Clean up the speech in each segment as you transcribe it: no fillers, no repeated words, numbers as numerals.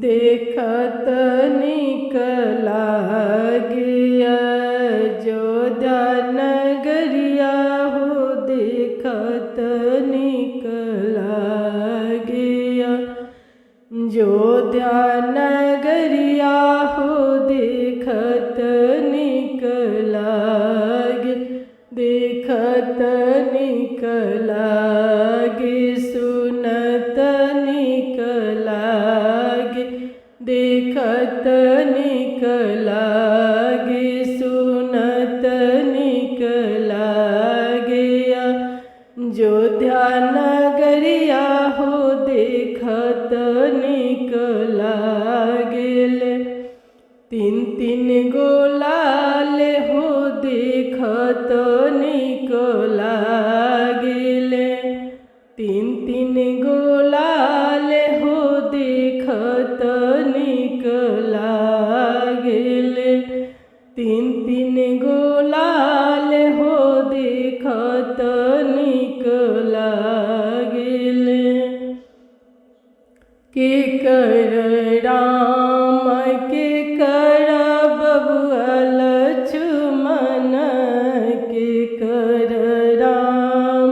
देखत निकला गया अयोध्या नगरिया हो, देखत निकला गया अयोध्या नगरिया हो, देखत निकला देखत निकला सुनत निकला देखत निकला सुनत निकला गया अयोध्या नगरिया हो, देखत निकला गेले तीन तीन गोलाल हो, देखत निकला गेले तीन तीन गोलाल हो, देखत निकला गेले तीन तीन गोलाल हो, देखत निकला गेले के कर राम के कर बबुआ लक्ष्मण के कर राम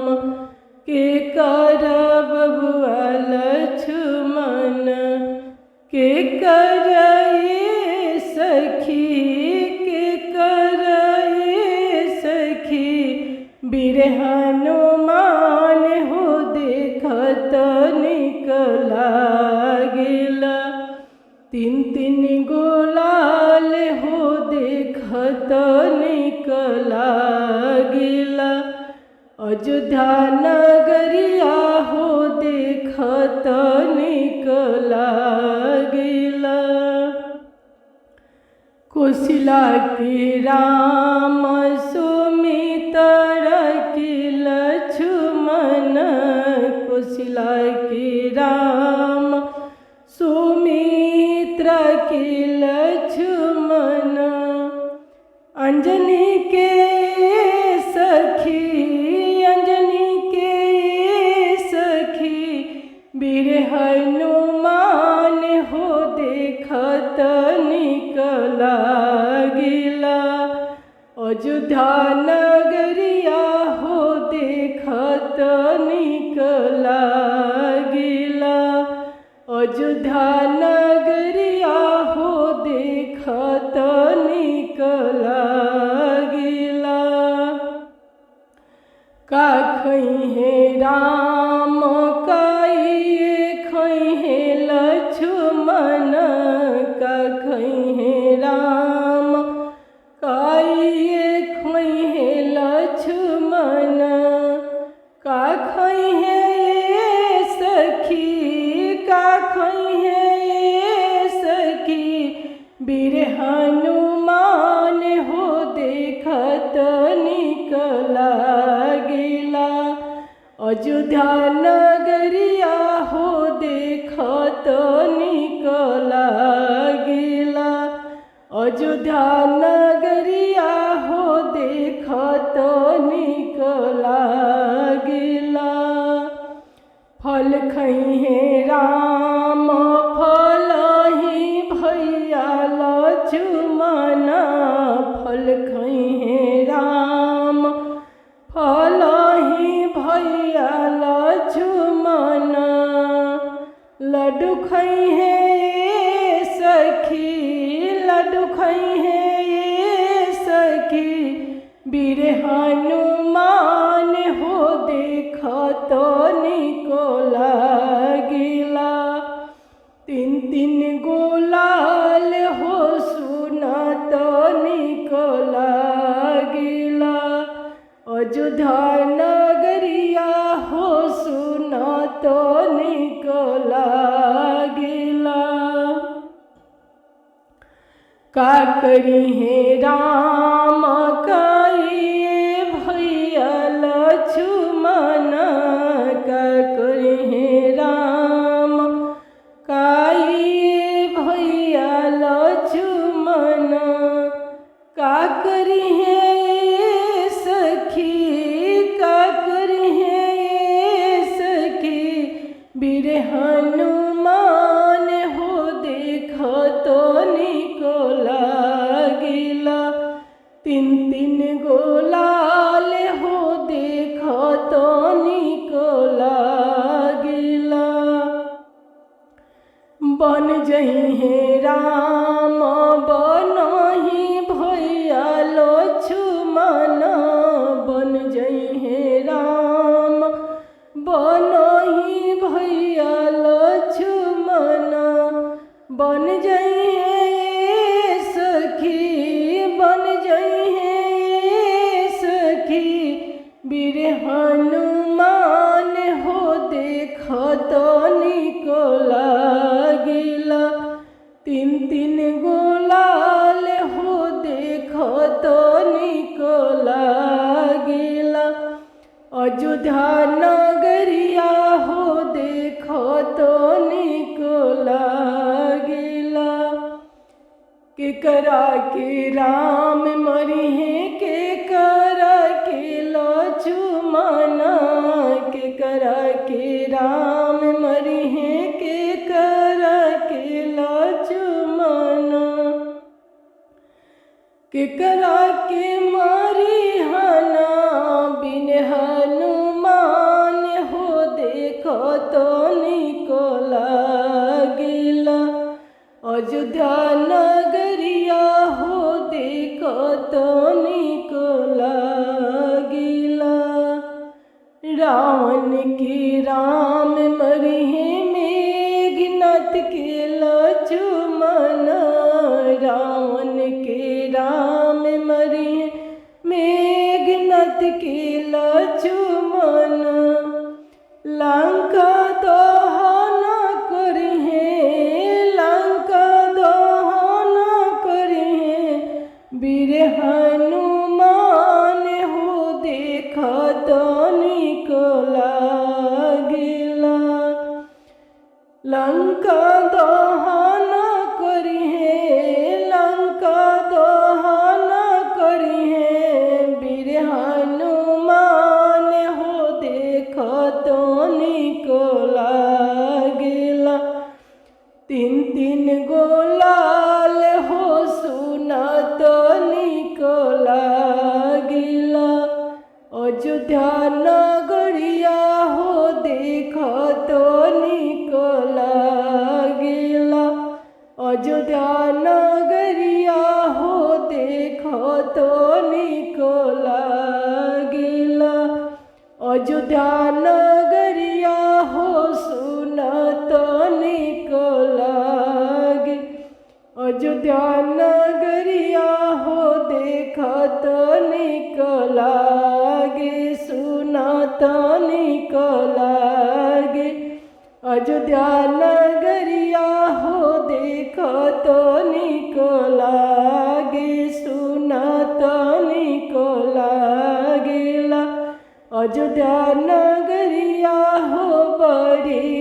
के कर बबुआ लक्ष्मण के कर ये सखी के कर ये सखी वीर हनुमान हो, देखत निकला गेला तीन तीन गोलाल हो, देखत निकला गेला अयोध्या नगरिया हो, देखत निकला गेला कौशल्या के राम सुमित्रा के लक्ष्मण कौशल्या के राम सुमित्रा के लक्ष्मण अंजनी के सखी अंजनी के सखी वीर हनुमान हो, देखत निकला गेला अयोध्या नगरिया हो, देखत निकला गेला अयोध्या नगरिया हो, देखत निकला गेला का खइहे राम काइए खइहे लक्ष्मण का खइहे राम काइए खइहे लक्ष्मण का खइहे सखी का खइहे सखी वीर हनुमान हो, देखत निकला गेला अयोध्या नगरिया हो, देखत निकला गेला अयोध्या नगरिया हो, देखत निकला गेला फल खइहे राम फलहि भैया लक्ष्मण फल खइहे राम फलहि भैया लक्ष्मण लड्डू खइहे सखी लड्डू खइहे सखी वीर हनुमान हो, देखत निकला गेला तीन तीन गोलाल हो, सुनत निकला गेला अयोध्या नगरिया हो, सुनत निकला गेला का करिहे राम काइए भैया लक्ष्मण का करिहे राम काइए भैया लक्ष्मण का करिहे सखी का करिहे सखी वीर हनुमान हो दे बन जई है राम बनहि भैया लक्ष्मण, बन जई है राम बनहि भैया लक्ष्मण, बन जई है सखी, बन जई है सखी वीर हनुमान हो देखत निको लागिला, तीन तीन गुलाल हो देखत निको लागिला, अयोध्या नगरिया हो देखत निको लागिला, केकरा के राम मरिहे केकरा के लक्ष्मण, केकरा के राम मरिहे केकरा के लक्ष्मण, केकरा के मरिहन बिन हनुमान हो देखत निको लागिला, अयोध्या नगरिया हो देखत निको लागिला, रावण के राम मरिहे मेघनाथ के लक्ष्मण, रावण के राम मरिहे मेघनाथ के लक्ष्मण, लंका दहन करिहे, लंका दहन करिहे वीर हनुमान हो देखत निको लागिला, लंका दहन करिहे, लंका दहन करिहे वीर हनुमान हो देखत निको लागिला, तीन तीन गुलाल हो सुनत निको लागिला, अयोध्या नगरिया हो देखत निको लागिला, अयोध्या नगरिया हो देखत निको लागिला, अयोध्या नगरिया हो सुनत निको लागे, अयोध्या नगरिया हो देखत निको लागे, सुनत निको लागे, अयोध्या नगरिया हो देखत निको लागे, सुनत निको लागेला, अयोध्या नगरिया हो बड़ी